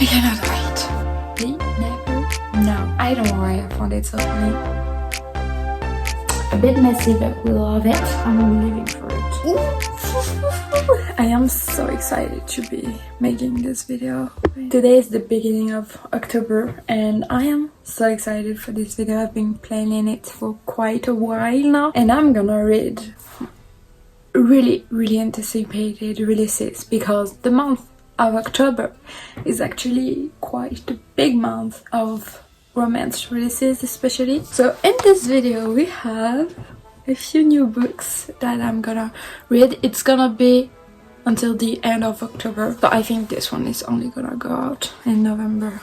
cannot wait. We never know. I don't know why I found it so funny. A bit messy, but we love it. I'm living for it. I am so excited to be making this video. Today is the beginning of October and I am so excited for this video. I've been planning it for quite a while now and I'm gonna read really anticipated releases because the month of October is actually quite a big month of romance releases especially. So in this video we have a few new books that I'm gonna read. It's gonna be until the end of October, but I think this one is only gonna go out in November.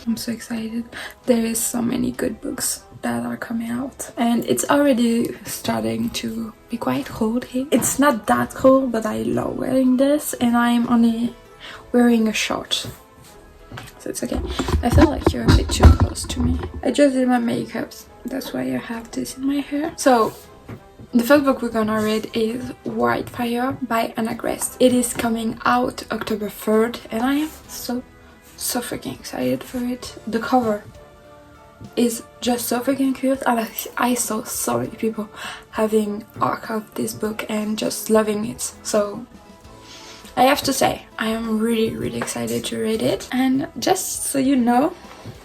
I'm so excited. There is so many good books that are coming out and it's already starting to be quite cold here. It's not that cold, but I love wearing this and I'm only wearing a short, so it's okay. I feel like you're a bit too close to me. I just did my makeup, that's why I have this in my hair. So the first book we're gonna read is White Fire by Anna Grace. It is coming out October 3rd and I am so freaking excited for it. The cover is just so freaking cute and I saw so many people having arc of this book and just loving it. So I have to say, I am really excited to read it. And just so you know,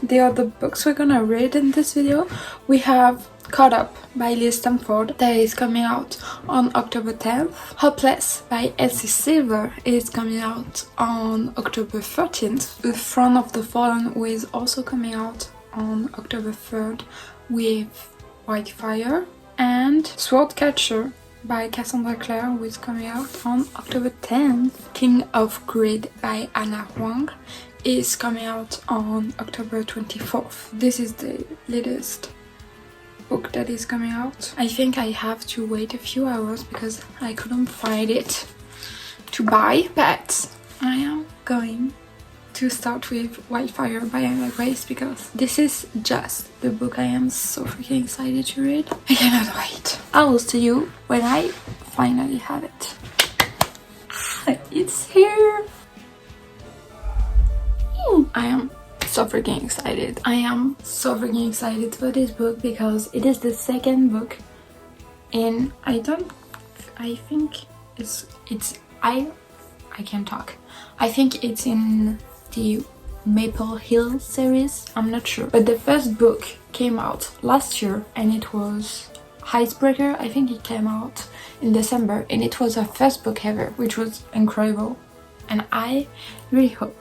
the other books we're gonna read in this video, we have Caught Up by Liz Stanford that is coming out on October 10th. Hopeless by Elsie Silver is coming out on October 13th. The Front of the Fallen who is also coming out on October 3rd with White Fire. And Swordcatcher by Cassandra Clare, who is coming out on October 10th. King of Greed by Anna Huang is coming out on October 24th. This is the latest book that is coming out. I think I have to wait a few hours because I couldn't find it to buy, but I am going to start with White Fire by Anna Grace because this is just the book I am so freaking excited to read. I cannot wait. I will see you when I finally have it. It's here! I am so freaking excited. I am so freaking excited for this book because it is the second book in I can't talk. I think it's in the Maple Hill series, I'm not sure. But the first book came out last year and it was Icebreaker. I think it came out in December and it was her first book ever, which was incredible. And I really hope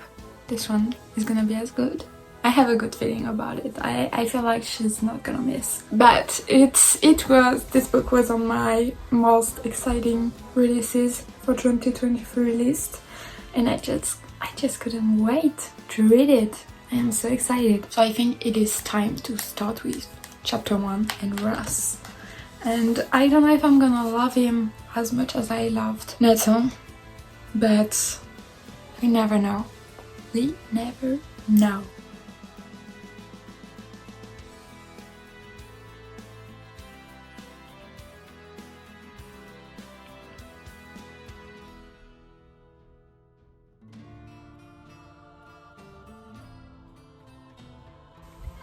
this one is gonna be as good. I have a good feeling about it. I feel like she's not gonna miss. But this book was on my most exciting releases for 2023 list and I just couldn't wait to read it. I am so excited. So I think it is time to start with chapter 1 and Russ. And I don't know if I'm gonna love him as much as I loved Nathan, but we never know. We never know.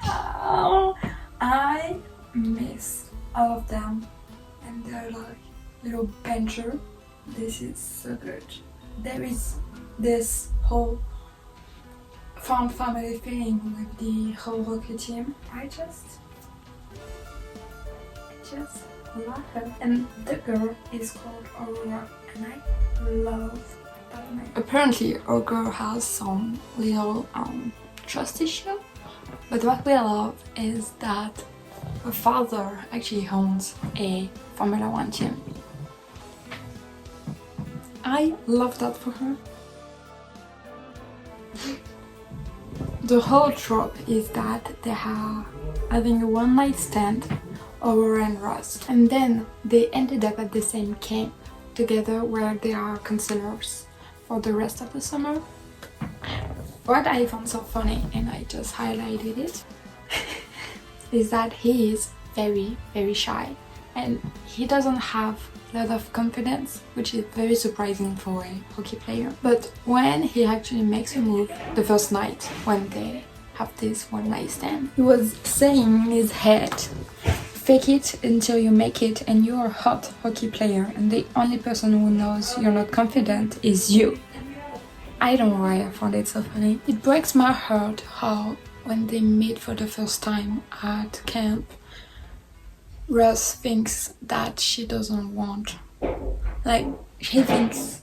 Oh, I miss all of them and they're like little banter. This is so good. There is this whole found family feeling with the whole Rocky team. I just love her. And the girl is called Aurora and I love that name. Apparently our girl has some little trust issue, but what we love is that her father actually owns a Formula 1 team. I love that for her. The whole trope is that they are having a one-night stand, Aurora and Ross, and then they ended up at the same camp together where they are counselors for the rest of the summer. What I found so funny, and I just highlighted it, is that he is very shy and he doesn't have a lot of confidence, which is very surprising for a hockey player. But when he actually makes a move the first night, when they have this one night stand, he was saying in his head, fake it until you make it, and you're a hot hockey player, and the only person who knows you're not confident is you. I don't know why I found it so funny. It breaks my heart how when they meet for the first time at camp, Russ thinks that she doesn't want, like, he thinks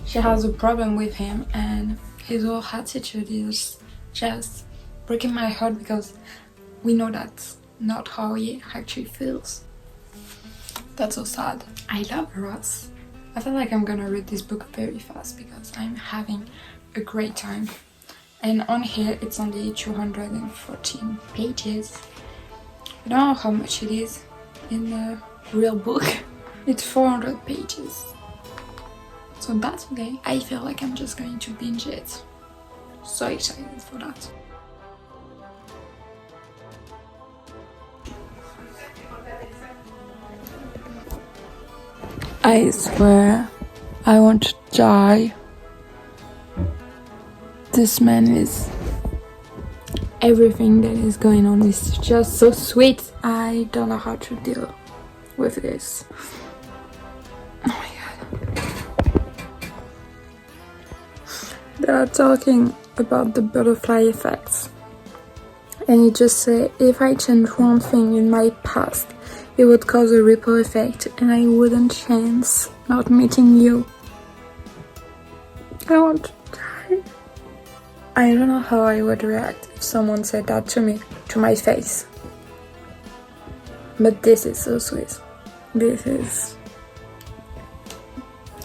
she has a problem with him, and his whole attitude is just breaking my heart because we know that's not how he actually feels. That's so sad. I love Russ. I feel like I'm gonna read this book very fast because I'm having a great time. And on here it's only 214 pages. I don't know how much it is in the real book. It's 400 pages. So that's okay. I feel like I'm just going to binge it. So excited for that. I swear, I want to die. This man is... everything that is going on is just so sweet. I don't know how to deal with this. Oh my god. They are talking about the butterfly effects. And you just say, if I change one thing in my past, it would cause a ripple effect, and I wouldn't chance not meeting you. I want to die. I don't know how I would react if someone said that to me, to my face. But this is so sweet. This is...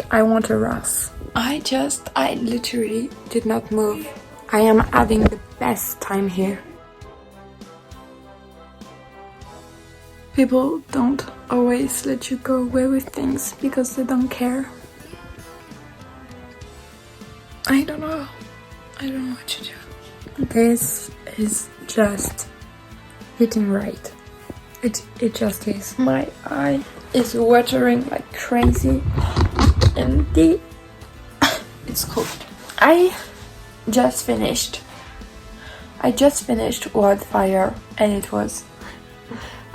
I want a Russ. I literally did not move. I am having the best time here. People don't always let you go away with things because they don't care. I don't know what to do. This is just hitting right. It just is. My eye is watering like crazy, and it's cold. I just finished Wildfire, and it was...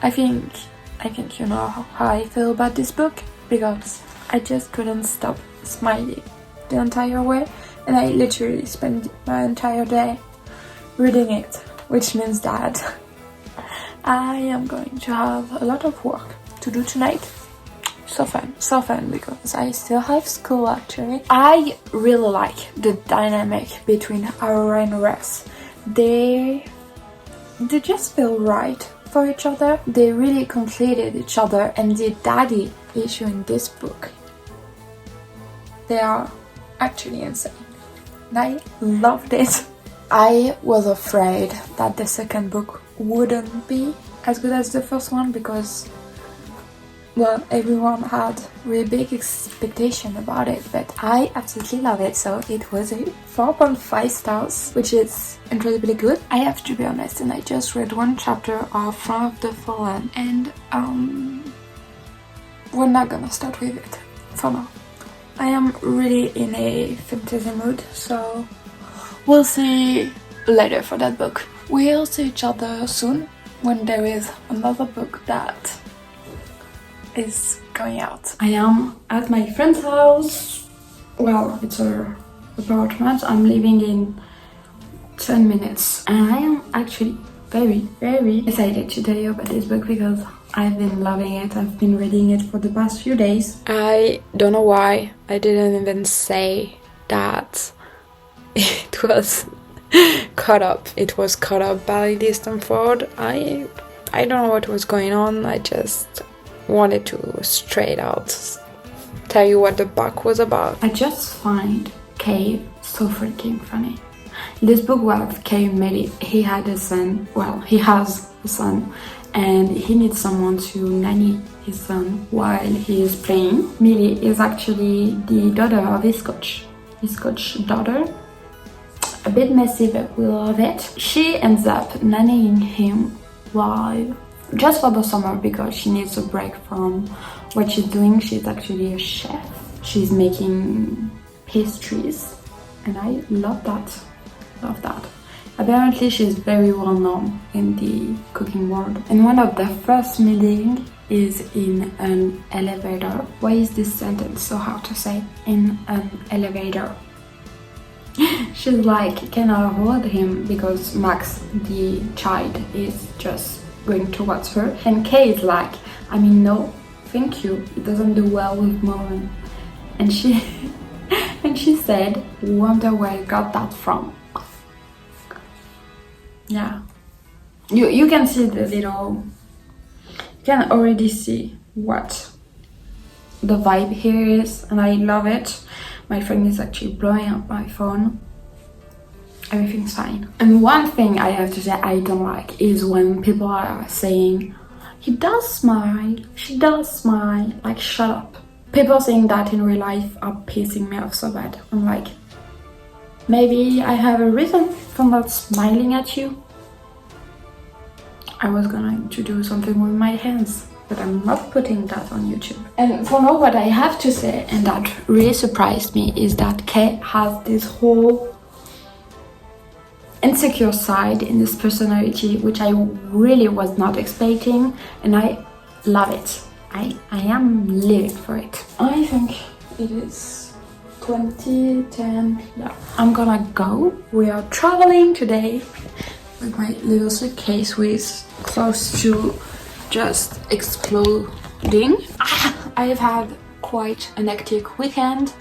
I think you know how I feel about this book, because I just couldn't stop smiling the entire way, and I literally spent my entire day reading it, which means that I am going to have a lot of work to do tonight. So fun because I still have school actually. I really like the dynamic between Aurora and Russ. They just feel right for each other. They really completed each other, and the daddy issue in this book, they are actually insane. And I loved it. I was afraid that the second book wouldn't be as good as the first one because, well, everyone had really big expectation about it, but I absolutely love it. So it was a 4.5 stars, which is incredibly good. I have to be honest, and I just read one chapter of Front of the Fallen, and we're not gonna start with it for now. I am really in a fantasy mood, so we'll see later for that book. We'll see each other soon when there is another book that is going out. I am at my friend's house. Well, it's her apartment. I'm leaving in 10 minutes, and I am actually very excited to tell you about this book because I've been loving it. I've been reading it for the past few days. I don't know why I didn't even say that it was caught up. It was caught up by Distant Ford. I don't know what was going on. I just wanted to straight out tell you what the book was about. I just find Cave so freaking funny. This book, well, Cave made it. He had a son. Well, he has a son, and he needs someone to nanny his son while he is playing. Millie is actually the daughter of his coach daughter. A bit messy, but we love it. She ends up nannying him while just for the summer because she needs a break from what she's doing. She's actually a chef. She's making pastries and I love that. Love that. Apparently she's very well known in the cooking world. And one of the first meetings is in an elevator. Why is this sentence so hard to say? In an elevator. She's like, can I hold him? Because Max, the child, is just going towards her. And Kay is like, I mean, no, thank you. It doesn't do well with Moran. And she and she said, wonder where I got that from. Yeah. You can see the little, you can already see what the vibe here is, and I love it. My friend is actually blowing up my phone. Everything's fine. And one thing I have to say I don't like is when people are saying, he does smile, she does smile. Like, shut up. People saying that in real life are pissing me off so bad. I'm like, maybe I have a reason for not smiling at you. I was going to do something with my hands, but I'm not putting that on YouTube. And for now, what I have to say, and that really surprised me, is that Kay has this whole insecure side in this personality, which I really was not expecting, and I love it. I am living for it. I think it is 2010. Yeah, I'm gonna go. We are traveling today with my little suitcase with close to just exploding. I have had quite an hectic weekend,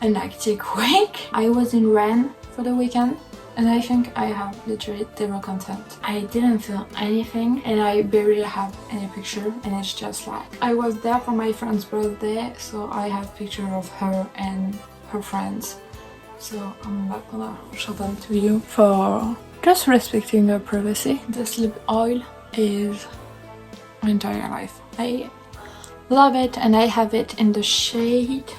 an hectic week. I was in Rennes for the weekend and I think I have literally zero content. I didn't film anything and I barely have any picture, and it's just like I was there for my friend's birthday, so I have picture of her and her friends, so I'm not gonna show them to you for just respecting your privacy. This lip oil is my entire life. I love it and I have it in the shade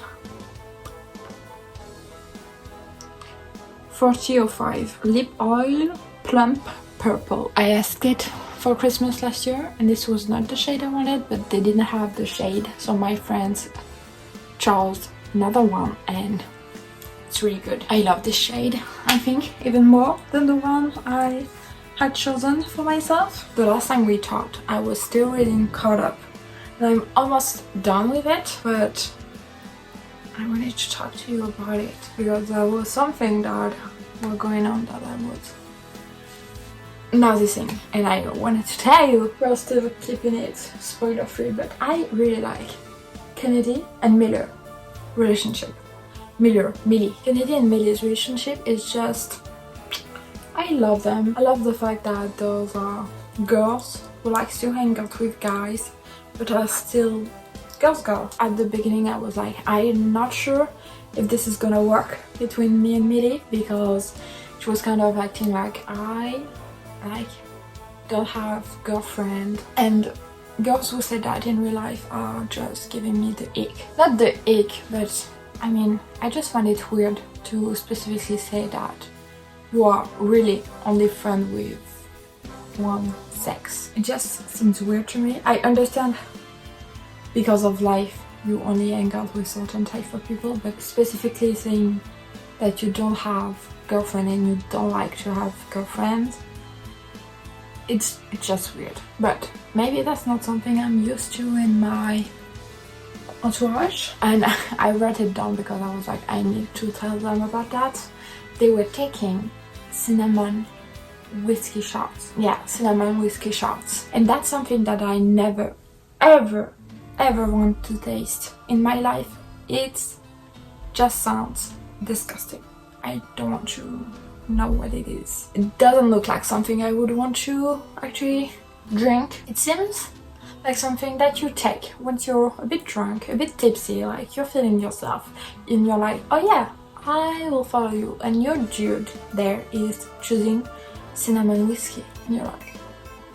4005 lip oil plump purple. I asked it for Christmas last year and this was not the shade I wanted, but they didn't have the shade, so my friends chose another one and it's really good. I love this shade, I think, even more than the one I had chosen for myself. The last time we talked, I was still reading Caught Up and I'm almost done with it, but I wanted to talk to you about it because there was something that was going on that I was noticing and I wanted to tell you. We're still keeping it spoiler free, but I really like Kennedy and Miller relationship. Millie. Kennedy and Millie's relationship is just, I love them. I love the fact that those are girls who likes to hang out with guys but are still girls. At the beginning I was like, I'm not sure if this is gonna work between me and Millie, because she was kind of acting like I don't have girlfriend, and girls who say that in real life are just giving me the ick. Not the ick, but I mean, I just find it weird to specifically say that you are really only friends with one sex. It just seems weird to me. I understand because of life you only hang out with certain type of people, but specifically saying that you don't have girlfriend and you don't like to have girlfriends, it's just weird. But maybe that's not something I'm used to in my entourage, and I wrote it down because I was like, I need to tell them about that. They were taking cinnamon whiskey shots. Yeah, cinnamon whiskey shots, and that's something that I never ever want to taste in my life. It just sounds disgusting. I don't want to know what it is. It doesn't look like something I would want to actually drink. It seems like something that you take once you're a bit drunk, a bit tipsy, like you're feeling yourself and you're like, oh yeah, I will follow you, and your dude there is choosing cinnamon whiskey and you're like,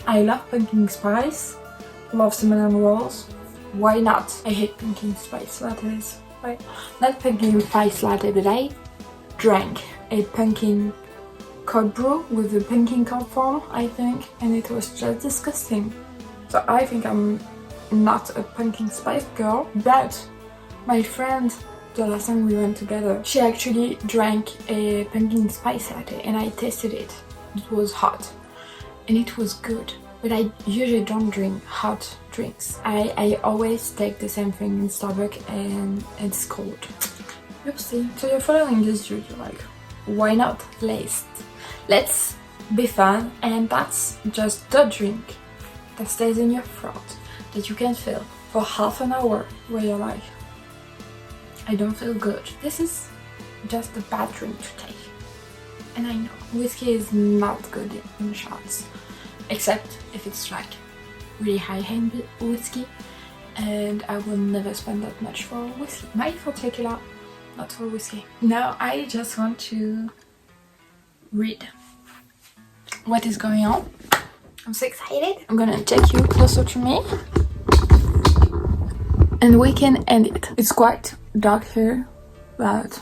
I love pumpkin spice, love cinnamon rolls, why not? I hate pumpkin spice lattes. Right? Not pumpkin spice latte, but I drank a pumpkin cold brew with the pumpkin cold form, I think, and it was just disgusting. So I think I'm not a pumpkin spice girl, but my friend, the last time we went together, she actually drank a pumpkin spice latte and I tasted it. It was hot and it was good, but I usually don't drink hot drinks. I always take the same thing in Starbucks and it's cold. You'll see. So you're following this route, you're like, why not? Let's be fun, and that's just the drink that stays in your throat that you can feel for half an hour where you're like, I don't feel good. This is just a bad drink to take. And I know whiskey is not good in shots, except if it's like really high-end whiskey, and I will never spend that much for whiskey. Maybe for tequila, not for whiskey. Now I just want to read what is going on. I'm so excited. I'm gonna take you closer to me and we can end it. It's quite dark here, but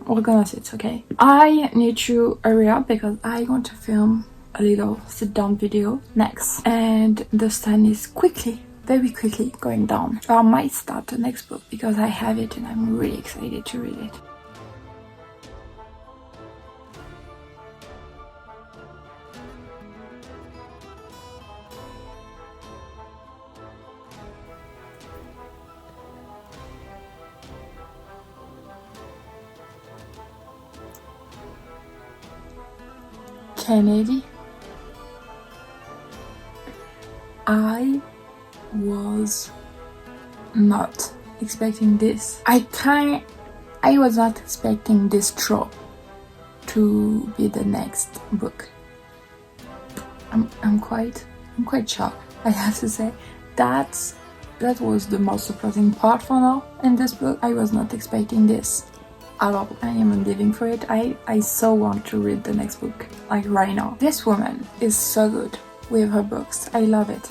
we're gonna see, it's okay. I need to hurry up because I want to film a little sit-down video next, and the sun is very quickly going down. So I might start the next book because I have it and I'm really excited to read it. Kennedy. I was not expecting this. I was not expecting this trope to be the next book. I'm quite shocked, I have to say. That was the most surprising part for now in this book. I was not expecting this at all. I am living for it. I so want to read the next book, like right now. This woman is so good with her books. I love it.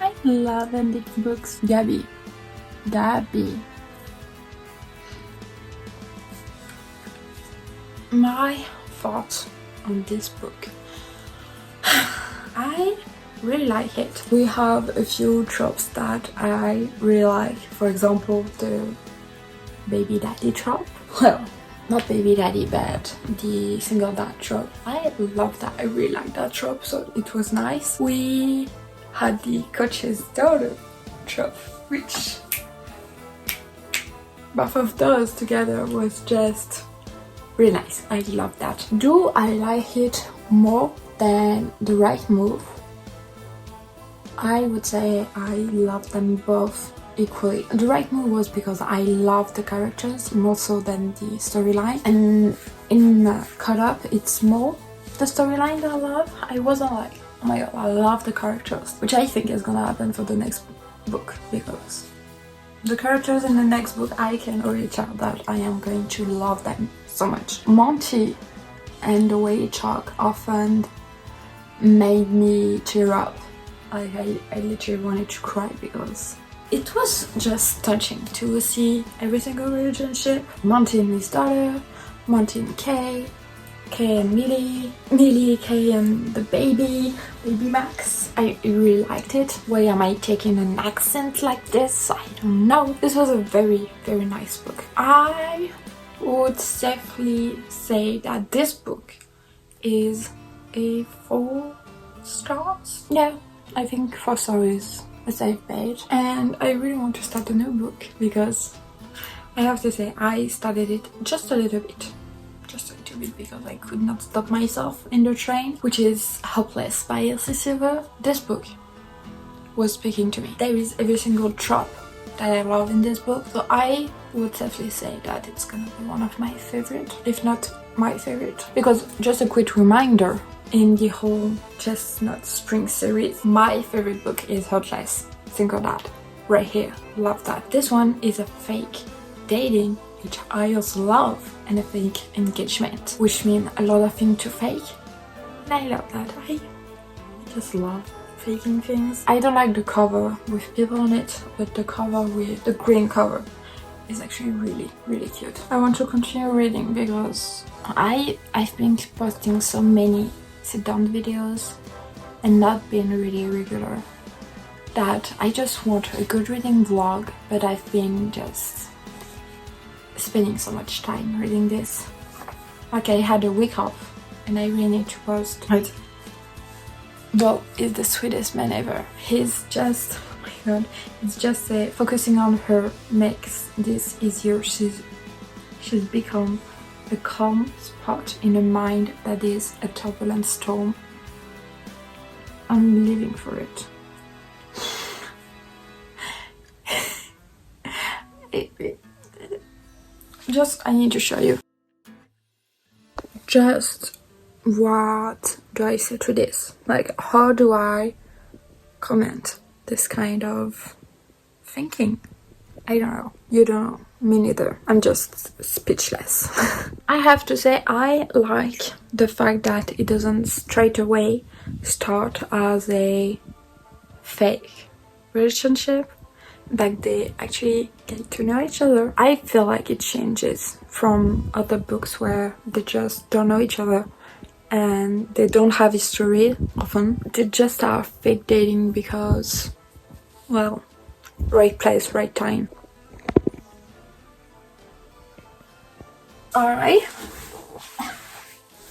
I love ending books. Gabby. My thoughts on this book. I really like it. We have a few tropes that I really like. For example, the baby daddy trope. Well, not baby daddy, but the single dad trope. I love that. I really like that trope, so it was nice. We had the coach's daughter trope, which both of those together was just really nice. I love that. Do I like it more than The Right Move? I would say I love them both equally. The Right Move was because I love the characters more so than the storyline, and in Caught Up it's more the storyline that I love. I wasn't like, oh my god, I love the characters, which I think is gonna happen for the next book, because the characters in the next book, I can already tell that I am going to love them so much. Monty and the way he talked often made me tear up. Like I literally wanted to cry because it was just touching to see every single relationship. Monty and his daughter, Monty and Kay and Millie, Kay and the baby Max. I really liked it. Why am I taking an accent like this? I don't know. This was a very, very nice book. I would safely say that this book is a 4 stars. Yeah, I think 4 stars is a safe page. And I really want to start a new book because I have to say I started it just a little bit because I could not stop myself in the train, which is Hopeless by Elsie Silver. This book was speaking to me. There is every single trope that I love in this book. So I would safely say that it's gonna be one of my favorite, if not my favorite. Because just a quick reminder, in the whole Chestnut Spring series, my favorite book is Hopeless. Think of that. Right here. Love that. This one is a fake dating, which I also love, and a fake engagement, which means a lot of things to fake. And I love that. I just love faking things. I don't like the cover with people on it, but the cover with the green cover is actually really cute. I want to continue reading because I've been posting so many sit-down videos and not being really regular that I just want a good reading vlog, but I've been just spending so much time reading this. Like I had a week off and I really need to post. Right. Bill is the sweetest man ever. He's just, oh my god, it's just focusing on her makes this easier. She's become a calm spot in a mind that is a turbulent storm. I'm living for it. Just, I need to show you. Just what do I say to this? Like, how do I comment this kind of thinking? I don't know. You don't know. Me neither. I'm just speechless. I have to say I like the fact that it doesn't straight away start as a fake relationship. Like they actually get to know each other. I feel like it changes from other books where they just don't know each other and they don't have history often. They just are fake dating because, well, right place, right time. Alright.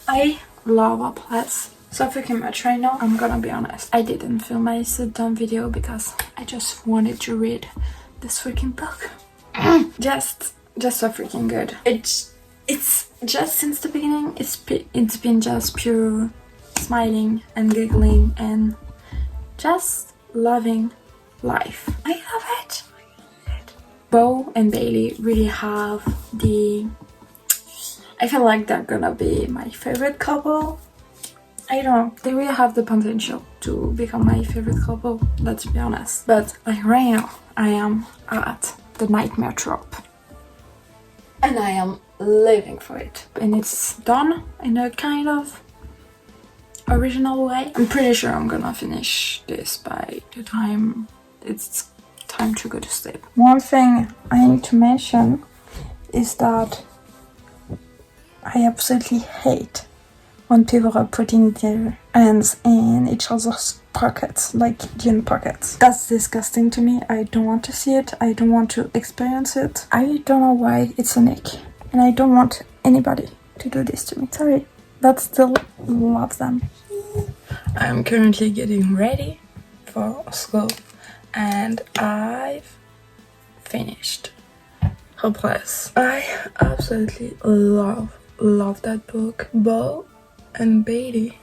I love a place so freaking much right now. I'm gonna be honest, I didn't film my sit-down video because I just wanted to read this freaking book. just so freaking good. It's just since the beginning, it's been just pure smiling and giggling and just loving life. I love it. Bo and Bailey really have I feel like they're gonna be my favorite couple. I don't know, they really have the potential to become my favorite couple, let's be honest. But like right now, I am at the nightmare trope. And I am living for it. And it's done in a kind of original way. I'm pretty sure I'm gonna finish this by the time it's time to go to sleep. One thing I need to mention is that I absolutely hate when people are putting their hands in each other's pockets, like jean pockets. That's disgusting to me. I don't want to see it. I don't want to experience it. I don't know why it's an ick. And I don't want anybody to do this to me. Sorry. But still love them. I'm currently getting ready for school. And I've finished Hopeless. I absolutely love that book. Bo and Bailey,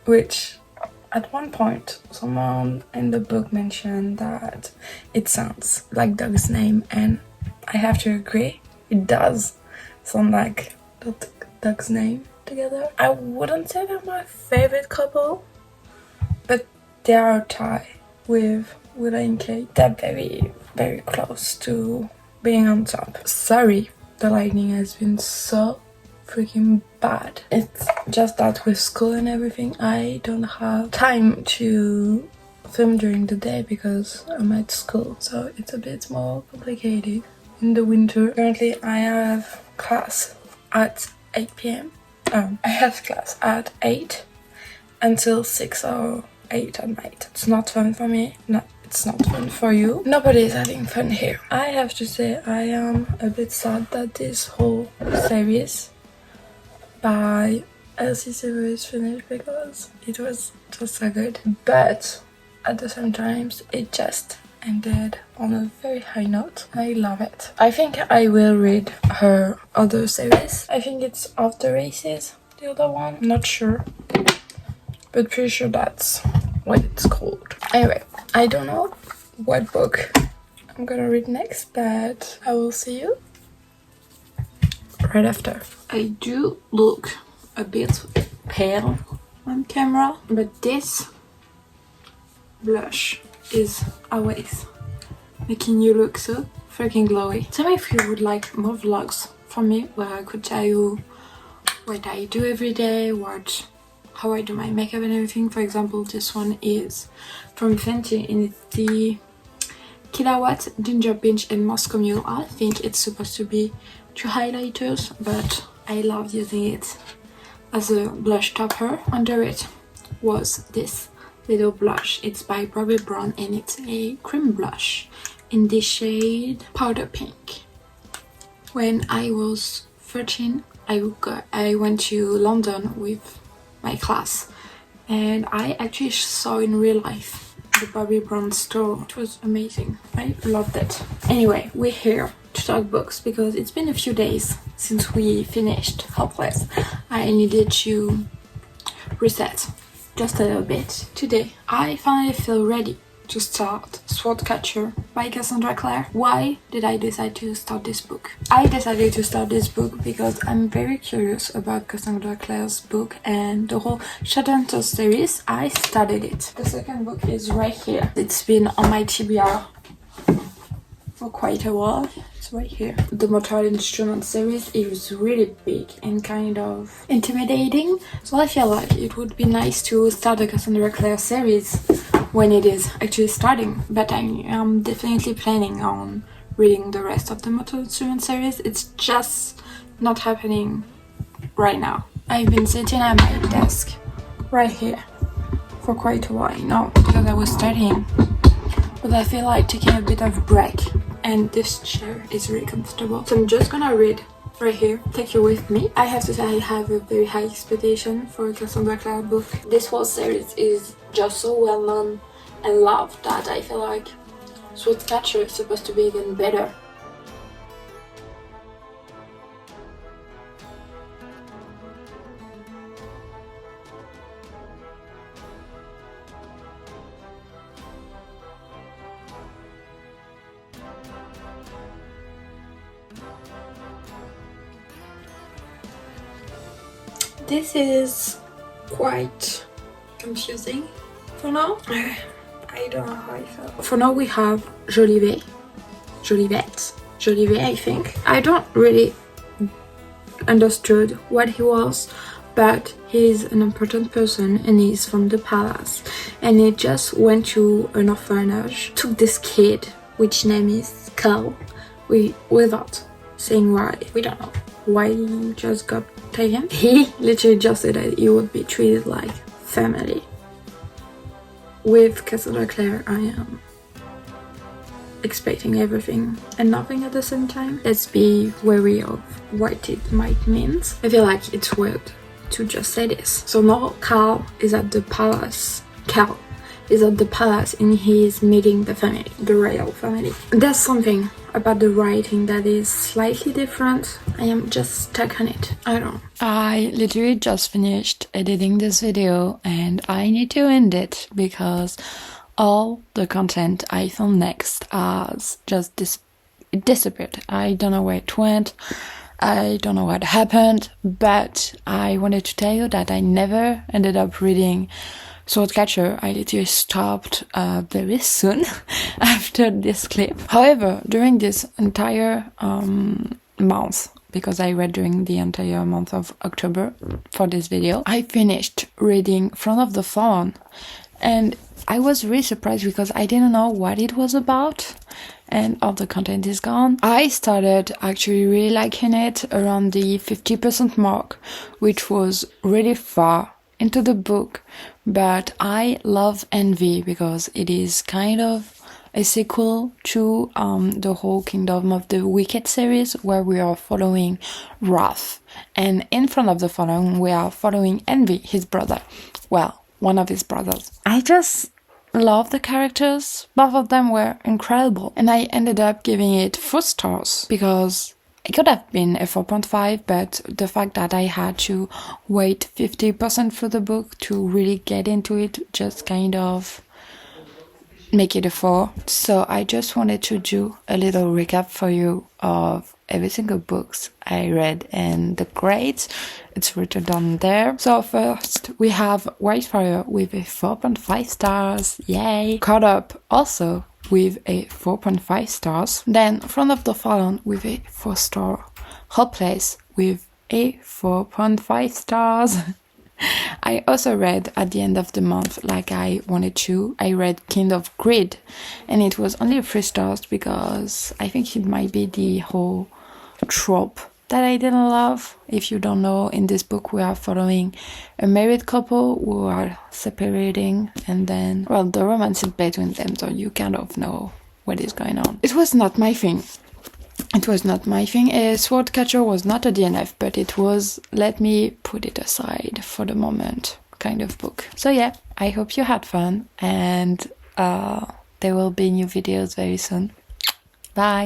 which at one point someone in the book mentioned that it sounds like dog's name, and I have to agree, it does sound like the dog's name together. I wouldn't say they're my favorite couple, but they are a tie with Willa and Kate. They're very close to being on top. Sorry, the lighting has been so freaking bad. It's just that with school and everything, I don't have time to film during the day because I'm at school, so it's a bit more complicated in the winter. Currently I have class at 8 p.m. I have class at 8 until 6 or 8 at night. It's not fun for me. No, it's not fun for you. Nobody's having fun here. I have to say I am a bit sad that this whole series by Elsie series finished because it was just so good. But at the same time, it just ended on a very high note. I love it. I think I will read her other series. I think it's Off the Races, the other one. I'm not sure, but pretty sure that's what it's called. Anyway, I don't know what book I'm gonna read next, but I will see you right after. I do look a bit pale on camera, but this blush is always making you look so freaking glowy. Tell me if you would like more vlogs from me where I could tell you what I do every day, how I do my makeup and everything. For example, this one is from Fenty and it's the Kilowatt Ginger Pinch and Moscow Mule. I think it's supposed to be 2 highlighters, but I love using it as a blush topper. Under it was this little blush. It's by Bobbi Brown and it's a cream blush in the shade Powder Pink. When I was 13, I went to London with my class and I actually saw in real life the Bobbi Brown store. It was amazing. I loved it. Anyway, we're here to talk books because it's been a few days since we finished Helpless. I needed to reset just a little bit. Today, I finally feel ready to start Swordcatcher by Cassandra Clare. Why did I decide to start this book? I decided to start this book because I'm very curious about Cassandra Clare's book and the whole Shadowhunter series. I started it. The second book is right here. It's been on my TBR for quite a while. It's right here. The Mortal Instrument series is really big and kind of intimidating, so I feel like it would be nice to start the Cassandra Clare series when it is actually starting, but I am definitely planning on reading the rest of the Mortal Instrument series. It's just not happening right now. I've been sitting at my desk right here for quite a while now because I was studying, but I feel like taking a bit of break and this chair is really comfortable. So I'm just gonna read right here, take you with me. I have to say I have a very high expectation for a Cassandra Clare book. This whole series is just so well known and loved that I feel like Swordcatcher is supposed to be even better. This is quite confusing for now. I don't know how I feel. For now we have Jolivet, I think. I don't really understood what he was, but he's an important person and he's from the palace. And he just went to an orphanage, took this kid, which name is Carl, without saying why. We don't know why he just got taken. He literally just said that he would be treated like family. With Cassandra Clare, I am expecting everything and nothing at the same time. Let's be wary of what it might mean. I feel like it's weird to just say this. So now Carl is at the palace. And he's meeting the family, the royal family. There's something about the writing that is slightly different. I am just stuck on it. I don't know. I literally just finished editing this video and I need to end it because all the content I filmed next has just disappeared. I don't know where it went. I don't know what happened, but I wanted to tell you that I never ended up reading Swordcatcher. I literally stopped very soon after this clip. However, during this entire month, because I read during the entire month of October for this video, I finished reading Front of the Fawn, and I was really surprised because I didn't know what it was about and all the content is gone. I started actually really liking it around the 50% mark, which was really far into the book, but I love Envy because it is kind of a sequel to the whole Kingdom of the Wicked series, where we are following Wrath, and in Front of the Fallen we are following Envy, his brother, well, one of his brothers. I just love the characters. Both of them were incredible, and I ended up giving it 4 stars because it could have been a 4.5, but the fact that I had to wait 50% for the book to really get into it just kind of make it a 4. So I just wanted to do a little recap for you of every single books I read and the grades. It's written down there. So first we have Whitefire with a 4.5 stars. Yay! Caught Up also with a 4.5 stars. Then Front of the Fallen with a 4 star. Hopeless with a 4.5 stars. I also read at the end of the month, like I wanted to. I read Kind of Grid, and it was only 3 stars because I think it might be the whole trope that I didn't love. If you don't know, in this book we are following a married couple who are separating, and then, well, the romance is between them, so you kind of know what is going on. It was not my thing. It was not my thing. Swordcatcher was not a DNF, but it was, let me put it aside for the moment, kind of book. So yeah, I hope you had fun, and there will be new videos very soon. Bye!